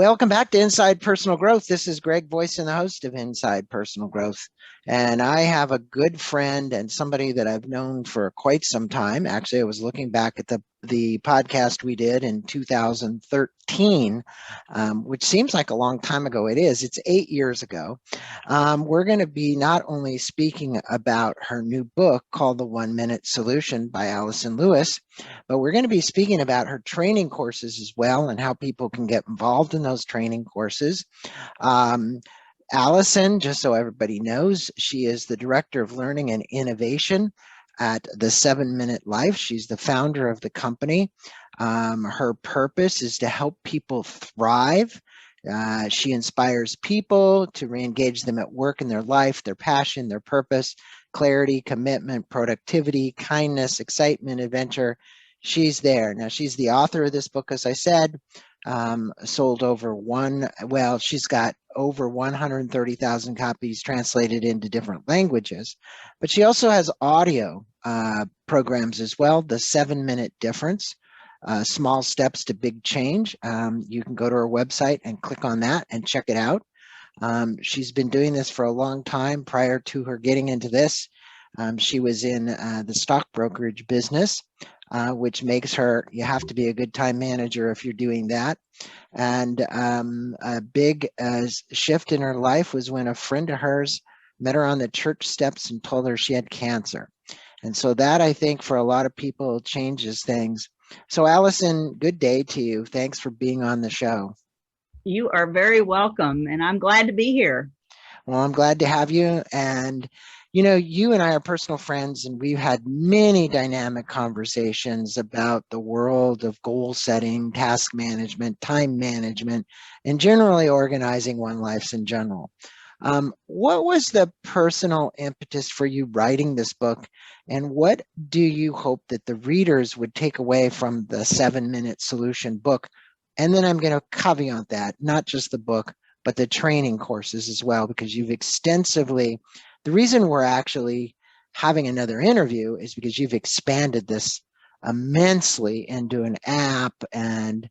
Welcome back to Inside Personal Growth. This is Greg Boyce, and the host of Inside Personal Growth. And I have a good friend and somebody that I've known for quite some time. Actually, I was looking back at the podcast we did in 2013, which seems like a long time ago. It is. It's 8 years ago. We're going to be not only speaking about her new book called The 1 Minute Solution by Allyson Lewis, but we're going to be speaking about her training courses as well and how people can get involved in those training courses. Allyson, just so everybody knows, she is the Director of Learning and Innovation at the 7 Minute Life. She's the founder of the company. Her purpose is to help people thrive. She inspires people to re-engage them at work in their life, their passion, their purpose, clarity, commitment, productivity, kindness, excitement, adventure. She's there. Now, she's the author of this book, as I said. She's got over 130,000 copies translated into different languages, but she also has audio programs as well. The 7 Minute Difference, Small Steps to Big Change. You can go to her website and click on that and check it out. She's been doing this for a long time. Prior to her getting into this, she was in the stock brokerage business, which makes her, you have to be a good time manager if you're doing that. And a big shift in her life was when a friend of hers met her on the church steps and told her she had cancer. And so that, I think, for a lot of people changes things. So Allyson, good day to you. Thanks for being on the show. You are very welcome, and I'm glad to be here. Well, I'm glad to have you. And you know, you and I are personal friends, and we've had many dynamic conversations about the world of goal setting, task management, time management, and generally organizing one's life in general. What was the personal impetus for you writing this book, and what do you hope that the readers would take away from the 7 Minute Solution book? And then I'm going to caveat that, not just the book, but the training courses as well, because you've extensively. The reason we're actually having another interview is because you've expanded this immensely into an app, and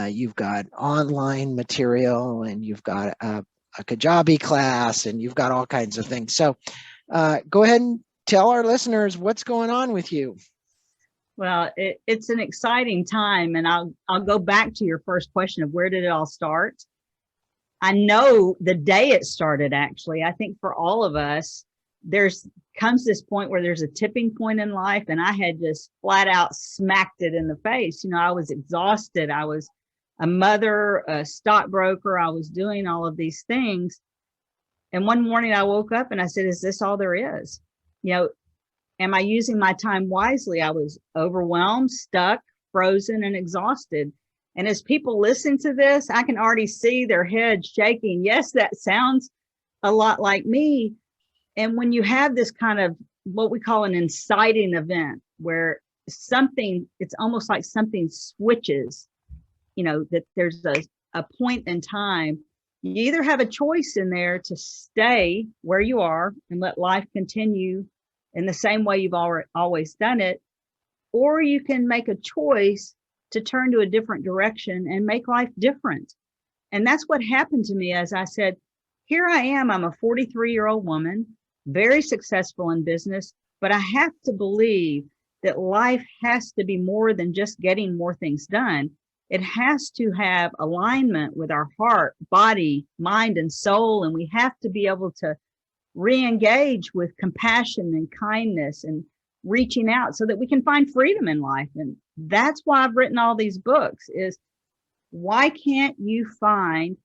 you've got online material, and you've got a Kajabi class, and you've got all kinds of things. So go ahead and tell our listeners what's going on with you. Well, it's an exciting time, and I'll go back to your first question of where did it all start? I know the day it started, actually. I think for all of us, comes this point where there's a tipping point in life, and I had just flat out smacked it in the face. You know, I was exhausted. I was a mother, a stockbroker. I was doing all of these things. And one morning I woke up and I said, is this all there is? You know, am I using my time wisely? I was overwhelmed, stuck, frozen, and exhausted. And as people listen to this, I can already see their heads shaking. Yes, that sounds a lot like me. And when you have this kind of what we call an inciting event where it's almost like something switches, you know, that there's a point in time, you either have a choice in there to stay where you are and let life continue in the same way you've always done it, or you can make a choice to turn to a different direction and make life different. And that's what happened to me. As I said, here I am, I'm a 43-year-old woman, very successful in business, but I have to believe that life has to be more than just getting more things done. It has to have alignment with our heart, body, mind, and soul. And we have to be able to re-engage with compassion and kindness and reaching out so that we can find freedom in life. And that's why I've written all these books, is why can't you find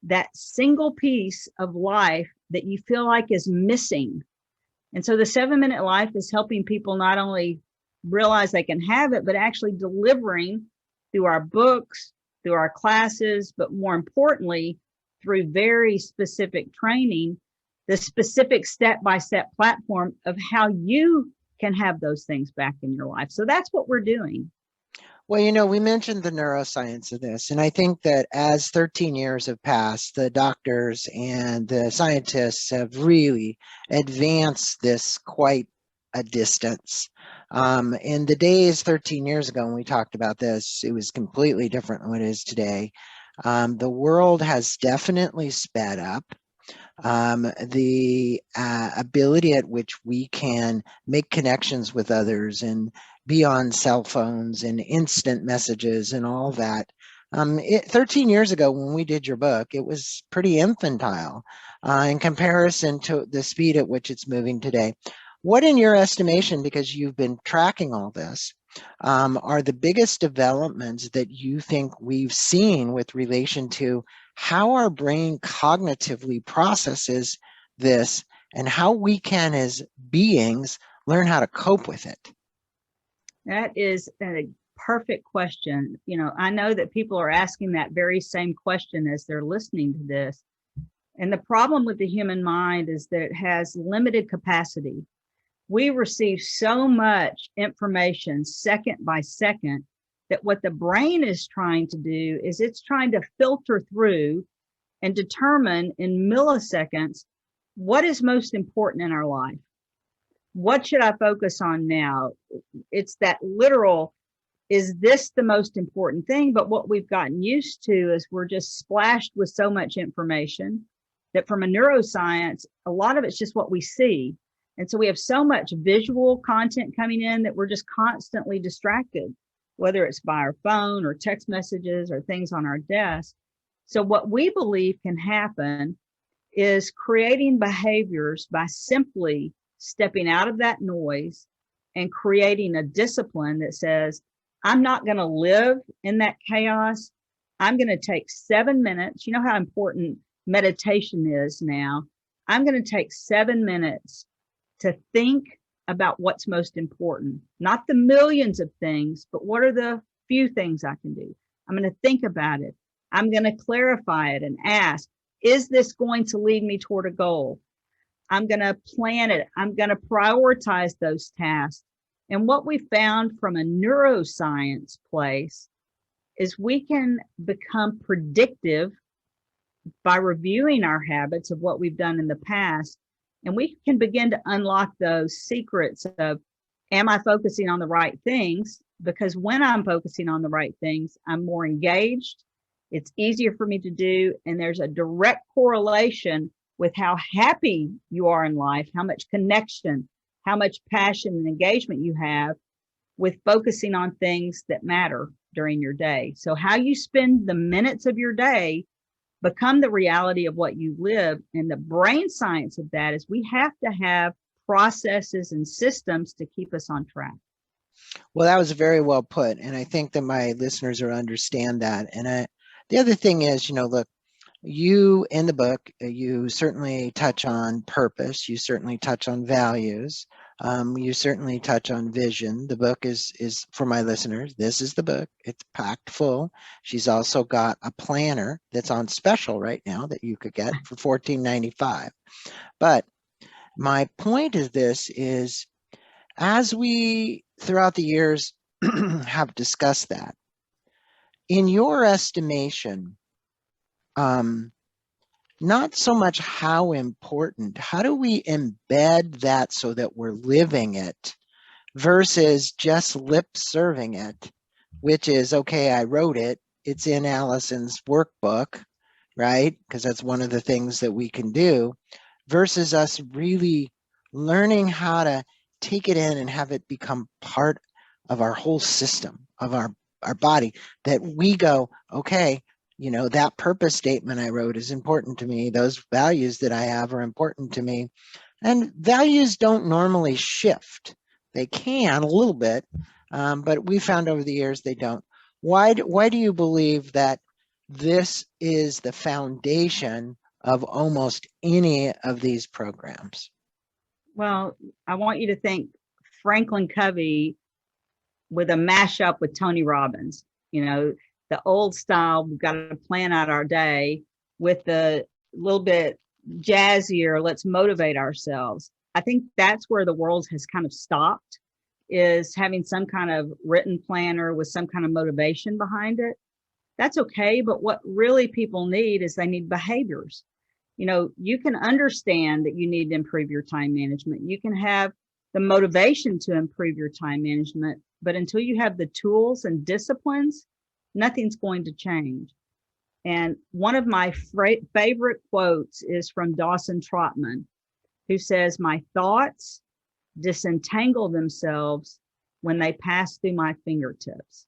that single piece of life that you feel like is missing? And so the 7 Minute Life is helping people not only realize they can have it, but actually delivering through our books, through our classes, but more importantly, through very specific training, the specific step-by-step platform of how you can have those things back in your life. So that's what we're doing. Well, you know, we mentioned the neuroscience of this, and I think that as 13 years have passed, the doctors and the scientists have really advanced this quite a distance. In the days 13 years ago when we talked about this, it was completely different than what it is today. The world has definitely sped up. The ability at which we can make connections with others and be on cell phones and instant messages and all that. 13 years ago, when we did your book, it was pretty infantile in comparison to the speed at which it's moving today. What, in your estimation, because you've been tracking all this, are the biggest developments that you think we've seen with relation to how our brain cognitively processes this and how we can, as beings, learn how to cope with it? That is a perfect question. You know, I know that people are asking that very same question as they're listening to this. And the problem with the human mind is that it has limited capacity. We receive so much information second by second that what the brain is trying to do is it's trying to filter through and determine in milliseconds what is most important in our life. What should I focus on now? It's that literal, is this the most important thing? But what we've gotten used to is we're just splashed with so much information that from a neuroscience, a lot of it's just what we see. And so we have so much visual content coming in that we're just constantly distracted, whether it's by our phone or text messages or things on our desk. So what we believe can happen is creating behaviors by simply stepping out of that noise and creating a discipline that says, I'm not going to live in that chaos. I'm going to take 7 minutes. You know how important meditation is now. I'm going to take 7 minutes to think about what's most important, not the millions of things, but what are the few things I can do? I'm going to think about it. I'm going to clarify it and ask, is this going to lead me toward a goal? I'm going to plan it. I'm going to prioritize those tasks. And what we found from a neuroscience place is we can become predictive by reviewing our habits of what we've done in the past. And we can begin to unlock those secrets of, am I focusing on the right things? Because when I'm focusing on the right things, I'm more engaged. It's easier for me to do. And there's a direct correlation with how happy you are in life, how much connection, how much passion and engagement you have with focusing on things that matter during your day. So how you spend the minutes of your day become the reality of what you live. And the brain science of that is we have to have processes and systems to keep us on track. Well, that was very well put. And I think that my listeners will understand that. The other thing is, look, you in the book, you certainly touch on purpose. You certainly touch on values. You certainly touch on vision. The book is for my listeners. This is the book. It's packed full. She's also got a planner that's on special right now that you could get for $14.95. But my point is this is, as we throughout the years have discussed that, in your estimation, not so much how important, how do we embed that so that we're living it versus just lip serving it, which is, okay, I wrote it, it's in Allyson's workbook, right? Because that's one of the things that we can do, versus us really learning how to take it in and have it become part of our whole system, of our body, that we go, okay, that purpose statement I wrote is important to me. Those values that I have are important to me. And values don't normally shift. They can a little bit, but we found over the years they don't. Why do you believe that this is the foundation of almost any of these programs? Well, I want you to think Franklin Covey with a mashup with Tony Robbins. The old style, we've got to plan out our day, with the little bit jazzier, let's motivate ourselves. I think that's where the world has kind of stopped, is having some kind of written planner with some kind of motivation behind it. That's okay. But what really people need is they need behaviors. You can understand that you need to improve your time management. You can have the motivation to improve your time management, but until you have the tools and disciplines, nothing's going to change. And one of my favorite quotes is from Dawson Trotman, who says, "My thoughts disentangle themselves when they pass through my fingertips."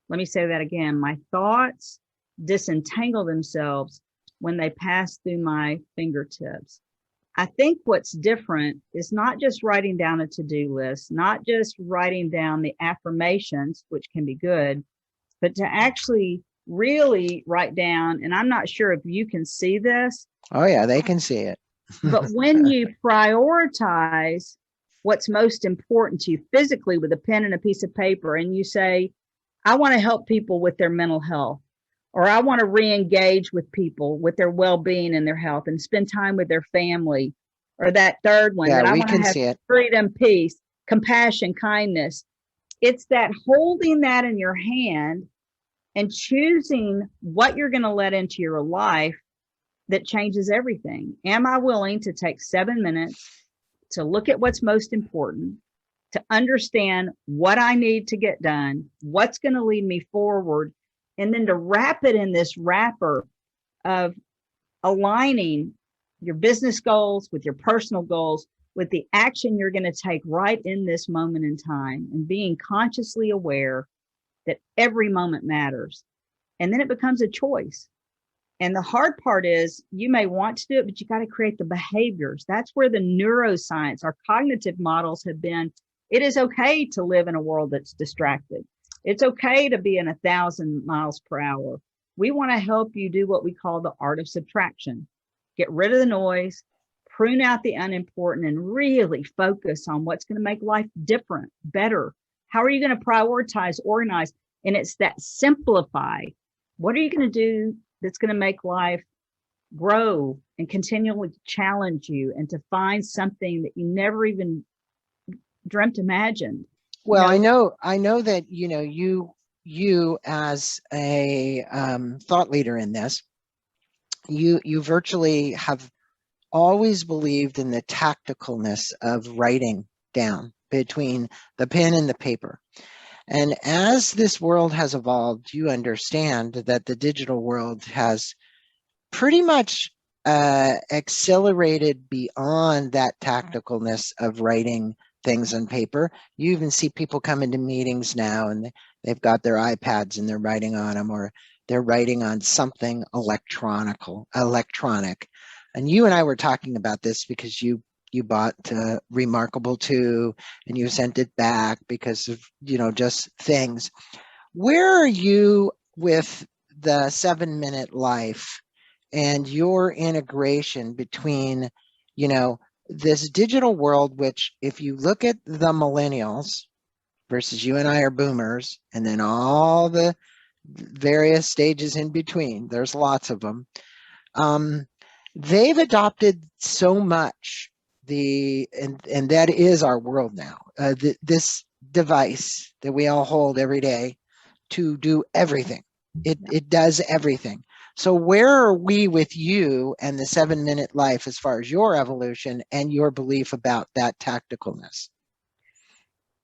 Let me say that again. My thoughts disentangle themselves when they pass through my fingertips. I think what's different is not just writing down a to-do list, not just writing down the affirmations, which can be good, but to actually really write down, and I'm not sure if you can see this. Oh yeah, they can see it. But when you prioritize what's most important to you physically with a pen and a piece of paper, and you say, I want to help people with their mental health, or I want to re-engage with people with their well-being and their health and spend time with their family, or that third one, Yeah, that I we want to can have see it. freedom, peace, compassion, kindness. It's that holding that in your hand and choosing what you're going to let into your life that changes everything. Am I willing to take 7 minutes to look at what's most important, to understand what I need to get done, what's going to lead me forward, and then to wrap it in this wrapper of aligning your business goals with your personal goals, with the action you're going to take right in this moment in time, and being consciously aware that every moment matters. And then it becomes a choice. And the hard part is you may want to do it, but you got to create the behaviors. That's where the neuroscience, our cognitive models have been. It is okay to live in a world that's distracted. It's okay to be in 1,000 miles per hour. We want to help you do what we call the art of subtraction. Get rid of the noise, prune out the unimportant, and really focus on what's going to make life different, better. How are you going to prioritize, organize? And it's that simplify. What are you going to do that's going to make life grow and continually challenge you, and to find something that you never even dreamt imagined? Well, I know that, you as a thought leader in this, you virtually have always believed in the tacticalness of writing down between the pen and the paper. And as this world has evolved, you understand that the digital world has pretty much accelerated beyond that tacticalness of writing things on paper. You even see people come into meetings now and they've got their iPads and they're writing on them, or they're writing on something electronic. And you and I were talking about this because you bought Remarkable 2 and you sent it back because of, just things. Where are you with the 7-minute life and your integration between, this digital world, which if you look at the millennials versus you and I are boomers, and then all the various stages in between, there's lots of them. They've adopted so much and that is our world now. This device that we all hold every day to do everything. It does everything. So where are we with you and the 7-minute life as far as your evolution and your belief about that tacticalness?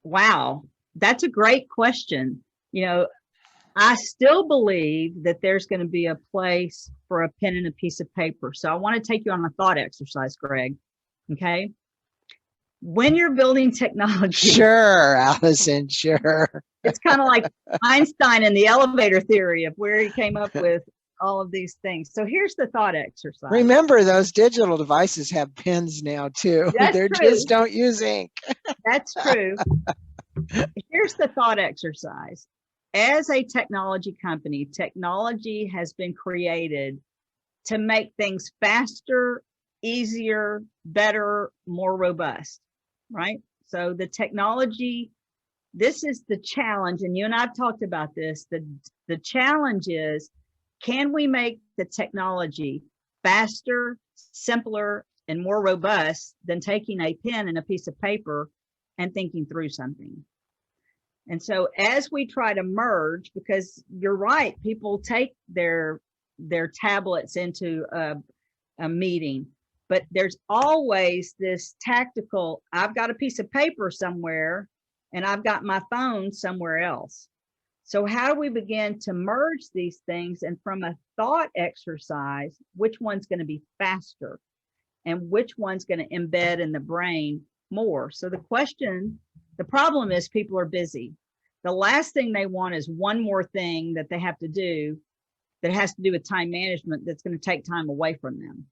Wow, that's a great question. I still believe that there's going to be a place for a pen and a piece of paper. So I want to take you on a thought exercise, Greg. Okay. When you're building technology. Sure, Allyson, sure. It's kind of like Einstein and the elevator theory of where he came up with all of these things. So here's the thought exercise. Remember, those digital devices have pens now too. They just don't use ink. That's true. Here's the thought exercise. As a technology company, technology has been created to make things faster, easier, better, more robust, right? So the technology, this is the challenge, and you and I've talked about this. The challenge is, can we make the technology faster, simpler, and more robust than taking a pen and a piece of paper and thinking through something? And so as we try to merge, because you're right, people take their tablets into a meeting, but there's always this tactical, I've got a piece of paper somewhere and I've got my phone somewhere else. So how do we begin to merge these things? And from a thought exercise, which one's going to be faster and which one's going to embed in the brain more? So the problem is people are busy. The last thing they want is one more thing that they have to do that has to do with time management that's going to take time away from them.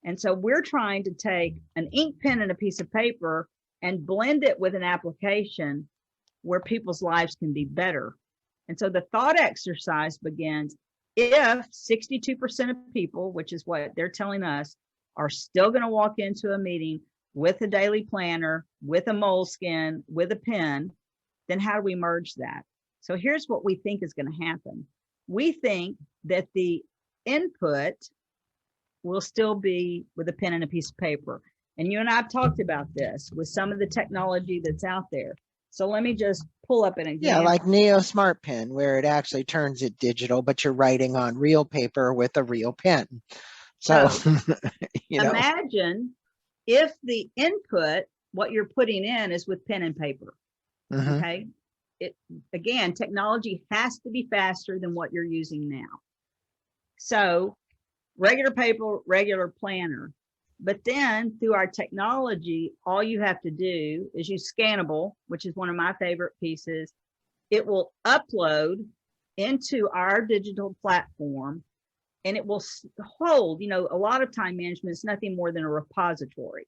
And so we're trying to take an ink pen and a piece of paper and blend it with an application where people's lives can be better. And so the thought exercise begins if 62% of people, which is what they're telling us, are still going to walk into a meeting with a daily planner, with a moleskin, with a pen, then how do we merge that? So here's what we think is going to happen. We think that the input will still be with a pen and a piece of paper. And you and I have talked about this with some of the technology that's out there. So let me just pull up an example. Yeah, like Neo Smart Pen, where it actually turns it digital, but you're writing on real paper with a real pen. So, you know, imagine if the input, what you're putting in is with pen and paper. Okay. Again, technology has to be faster than what you're using now. So regular paper, regular planner. But then through our technology, all you have to do is use Scannable, which is one of my favorite pieces. It will upload into our digital platform and it will hold, you know, a lot of time management is nothing more than a repository.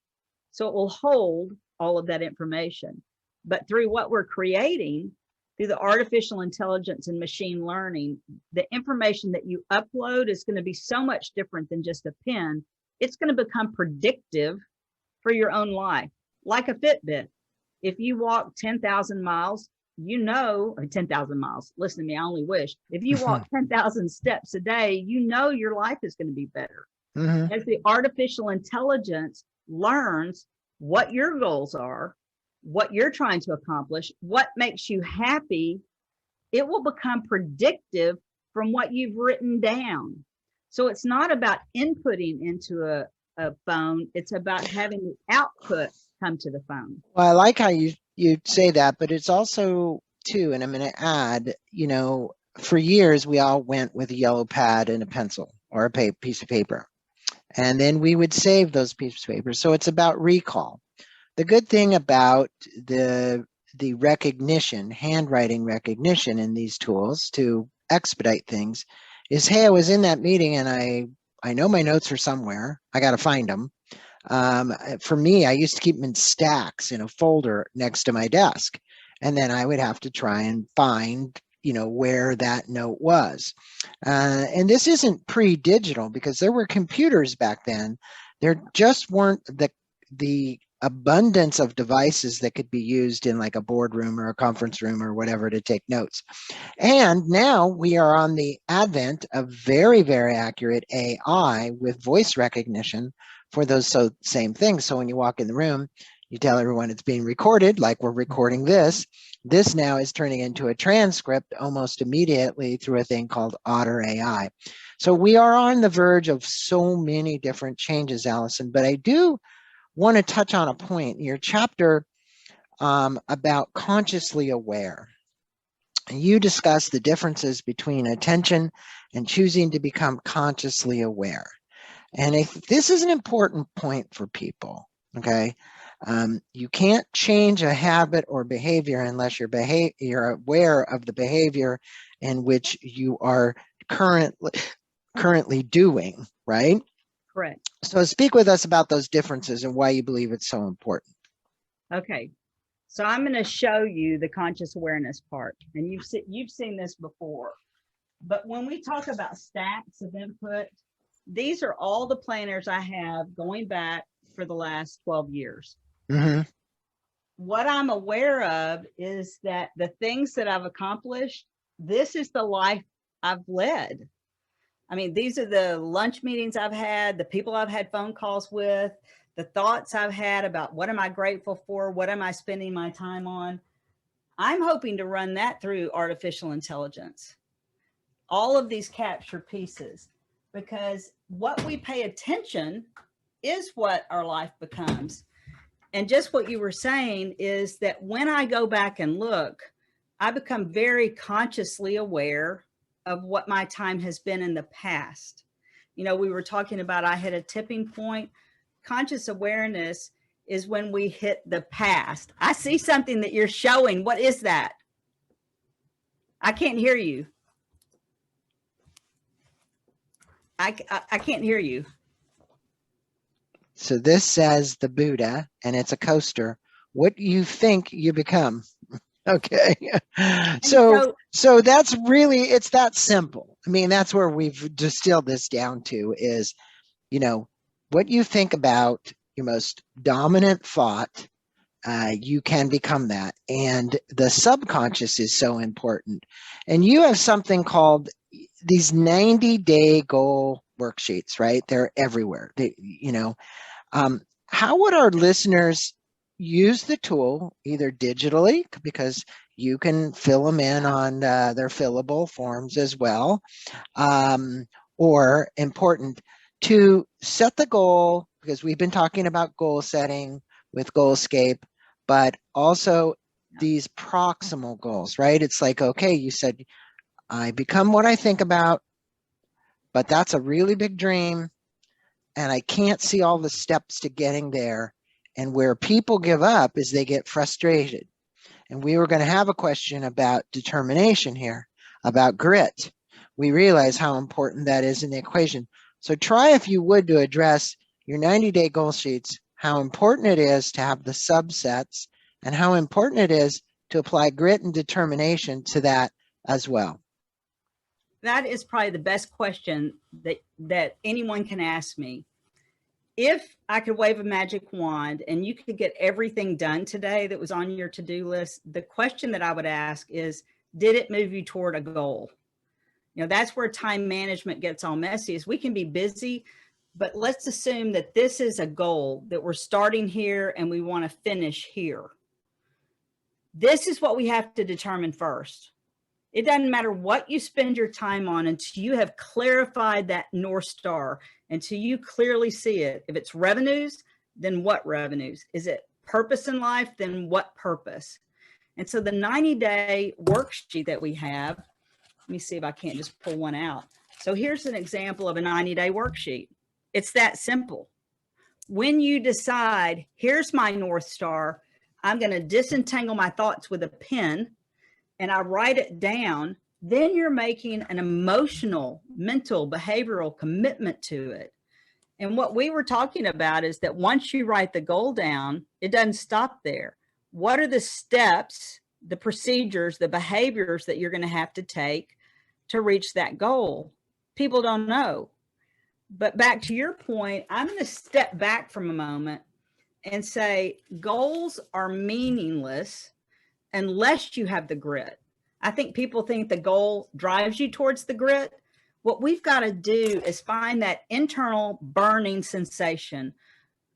So it will hold all of that information. But through what we're creating, through the artificial intelligence and machine learning, the information that you upload is going to be so much different than just a pen. It's going to become predictive for your own life, like a Fitbit. If you walk 10,000 miles, you know, or 10,000 miles, listen to me, I only wish. If you walk 10,000 steps a day, you know your life is going to be better. As the artificial intelligence learns what your goals are, what you're trying to accomplish, what makes you happy, it will become predictive from what you've written down. So it's not about inputting into a phone, it's about having the output come to the phone. Well, I like how you say that, but it's also too, and I'm going to add, you know, for years we all went with a yellow pad and a pencil or a piece of paper, and then we would save those pieces of paper. So it's about recall. The good thing about the recognition, handwriting recognition in these tools to expedite things is, hey, I was in that meeting and I know my notes are somewhere. I got to find them. For me, I used to keep them in stacks in a folder next to my desk. And then I would have to try and find, you know, where that note was. And this isn't pre-digital because there were computers back then. There just weren't the abundance of devices that could be used in like a boardroom or a conference room or whatever to take notes. And now we are on the advent of very, very accurate AI with voice recognition for those same things. So when you walk in the room, you tell everyone it's being recorded, like we're recording this. This now is turning into a transcript almost immediately through a thing called Otter AI. So we are on the verge of so many different changes, Allyson, but I do want to touch on a point in your chapter about consciously aware. You discuss the differences between attention and choosing to become consciously aware. And this is an important point for people, okay? You can't change a habit or behavior unless you're aware of the behavior in which you are currently doing, right? Correct. So speak with us about those differences and why you believe it's so important. Okay. So I'm going to show you the conscious awareness part. And you've seen this before. But when we talk about stacks of input, these are all the planners I have going back for the last 12 years. What I'm aware of is that the things that I've accomplished, this is the life I've led. I mean, these are the lunch meetings I've had, the people I've had phone calls with, the thoughts I've had about what am I grateful for? What am I spending my time on? I'm hoping to run that through artificial intelligence. All of these capture pieces, because what we pay attention is what our life becomes. And just what you were saying is that when I go back and look, I become very consciously aware of what my time has been in the past. You know, we were talking about I hit a tipping point. Conscious awareness is when we hit the past. I see something that you're showing. What is that? I can't hear you. I can't hear you. So this says the Buddha, and it's a coaster. What you think you become. Okay. And So that's really, it's that simple. I mean, that's where we've distilled this down to is, you know, what you think about your most dominant thought, you can become that. And the subconscious is so important. And you have something called these 90-day goal worksheets, right? They're everywhere. How would our listeners use the tool either digitally, because you can fill them in on their fillable forms as well, or important to set the goal, because we've been talking about goal setting with Goalscape, but also these proximal goals, right? It's like, okay, you said, I become what I think about, but that's a really big dream, and I can't see all the steps to getting there. And where people give up is they get frustrated. And we were going to have a question about determination here, about grit. We realize how important that is in the equation. So try, if you would, to address your 90-day goal sheets, how important it is to have the subsets, and how important it is to apply grit and determination to that as well. That is probably the best question that anyone can ask me. If I could wave a magic wand and you could get everything done today that was on your to-do list, the question that I would ask is, did it move you toward a goal? You know, that's where time management gets all messy, is we can be busy, but let's assume that this is a goal, that we're starting here and we want to finish here. This is what we have to determine first. It doesn't matter what you spend your time on until you have clarified that North Star, until you clearly see it. If it's revenues, then what revenues? Is it purpose in life? Then what purpose? And so the 90-day worksheet that we have, let me see if I can't just pull one out. So here's an example of a 90-day worksheet. It's that simple. When you decide, here's my North Star, I'm going to disentangle my thoughts with a pen, and I write it down, then you're making an emotional, mental, behavioral commitment to it. And what we were talking about is that once you write the goal down, it doesn't stop there. What are the steps, the procedures, the behaviors that you're going to have to take to reach that goal? People don't know. But back to your point, I'm going to step back from a moment and say goals are meaningless unless you have the grit. I think people think the goal drives you towards the grit. What we've got to do is find that internal burning sensation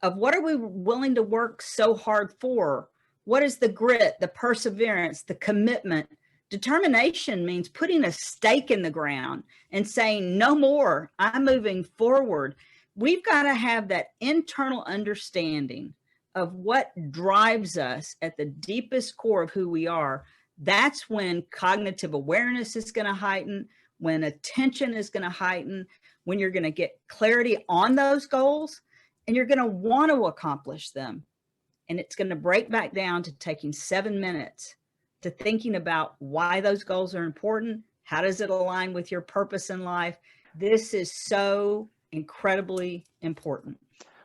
of what are we willing to work so hard for? What is the grit, the perseverance, the commitment? Determination means putting a stake in the ground and saying, no more, I'm moving forward. We've got to have that internal understanding of what drives us at the deepest core of who we are. That's when cognitive awareness is going to heighten, when attention is going to heighten, when you're going to get clarity on those goals, and you're going to want to accomplish them. And it's going to break back down to taking 7 minutes to thinking about why those goals are important. How does it align with your purpose in life? This is so incredibly important.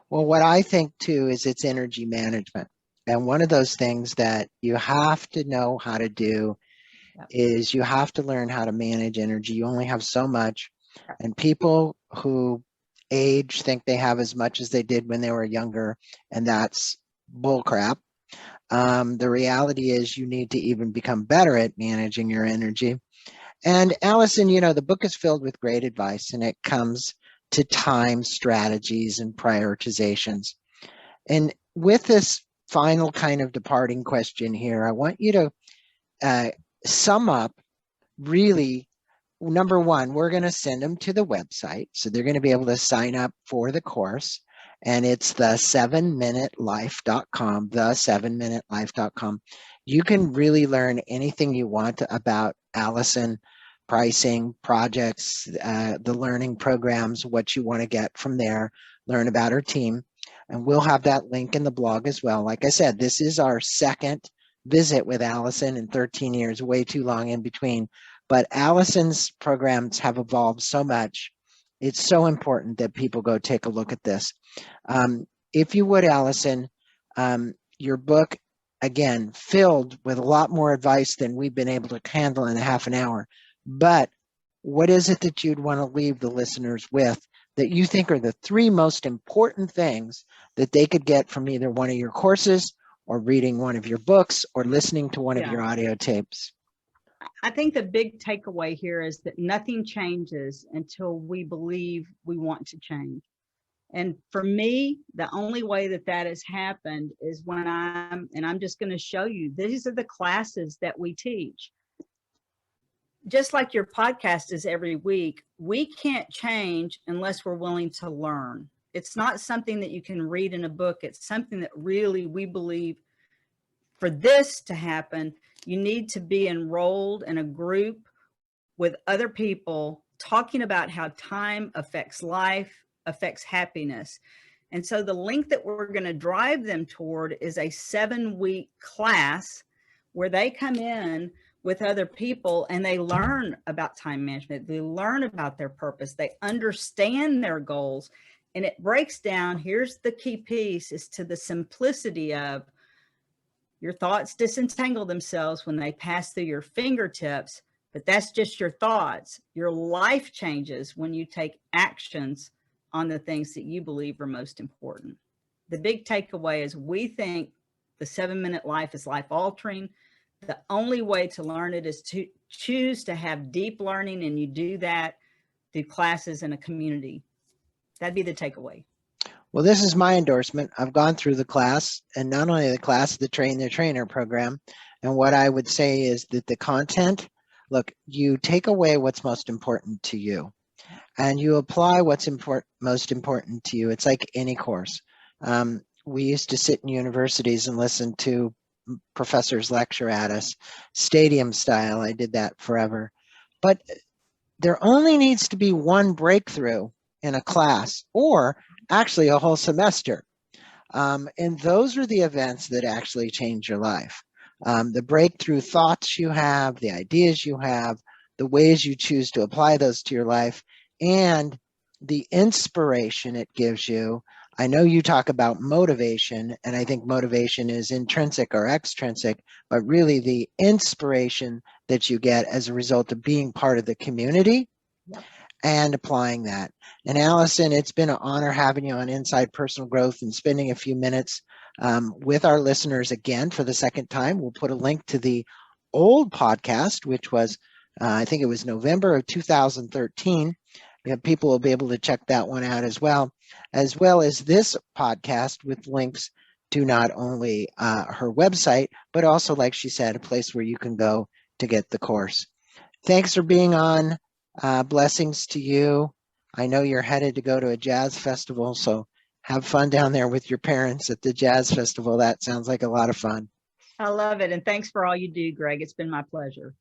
Well, what I think too is it's energy management. And one of those things that you have to know how to do is you have to learn how to manage energy. You only have so much. And people who age think they have as much as they did when they were younger, and that's bullcrap. The reality is you need to even become better at managing your energy. And Allyson, you know, the book is filled with great advice, and it comes to time strategies and prioritizations. And with this final kind of departing question here, I want you to sum up really. Number one, we're going to send them to the website. So they're going to be able to sign up for the course. And it's the 7minutelife.com, the 7minutelife.com. You can really learn anything you want about Allyson, pricing, projects, the learning programs, what you want to get from there, learn about her team. And we'll have that link in the blog as well. Like I said, this is our second visit with Allyson in 13 years, way too long in between. But Allyson's programs have evolved so much. It's so important that people go take a look at this. If you would, Allyson, your book, again, filled with a lot more advice than we've been able to handle in a half an hour. But what is it that you'd want to leave the listeners with that you think are the three most important things that they could get from either one of your courses or reading one of your books or listening to one of Yeah. your audio tapes? I think the big takeaway here is that nothing changes until we believe we want to change. And for me, the only way that that has happened is when I'm just going to show you, these are the classes that we teach. Just like your podcast is every week, we can't change unless we're willing to learn. It's not something that you can read in a book. It's something that really we believe for this to happen, you need to be enrolled in a group with other people talking about how time affects life, affects happiness. And so the link that we're going to drive them toward is a 7-week class where they come in with other people and they learn about time management. They learn about their purpose. They understand their goals. And it breaks down, here's the key piece, is to the simplicity of your thoughts disentangle themselves when they pass through your fingertips, but that's just your thoughts. Your life changes when you take actions on the things that you believe are most important. The big takeaway is we think the 7-minute life is life altering. The only way to learn it is to choose to have deep learning, and you do that through classes in a community. That'd be the takeaway. Well, this is my endorsement. I've gone through the class, and not only the class, the Train the Trainer program. And what I would say is that the content, look, you take away what's most important to you and you apply what's most important to you. It's like any course. We used to sit in universities and listen to professors lecture at us, stadium style. I did that forever. But there only needs to be one breakthrough in a class, or actually a whole semester. And those are the events that actually change your life. The breakthrough thoughts you have, the ideas you have, the ways you choose to apply those to your life, and the inspiration it gives you. I know you talk about motivation, and I think motivation is intrinsic or extrinsic, but really the inspiration that you get as a result of being part of the community. Yep. And applying that. And Allyson, it's been an honor having you on Inside Personal Growth and spending a few minutes with our listeners again for the second time. We'll put a link to the old podcast, which was, I think it was November of 2013. People will be able to check that one out as well as this podcast with links to not only her website, but also, like she said, a place where you can go to get the course. Thanks for being on. Blessings to you. I know you're headed to go to a jazz festival, so have fun down there with your parents at the jazz festival. That sounds like a lot of fun. I love it. And thanks for all you do, Greg. It's been my pleasure.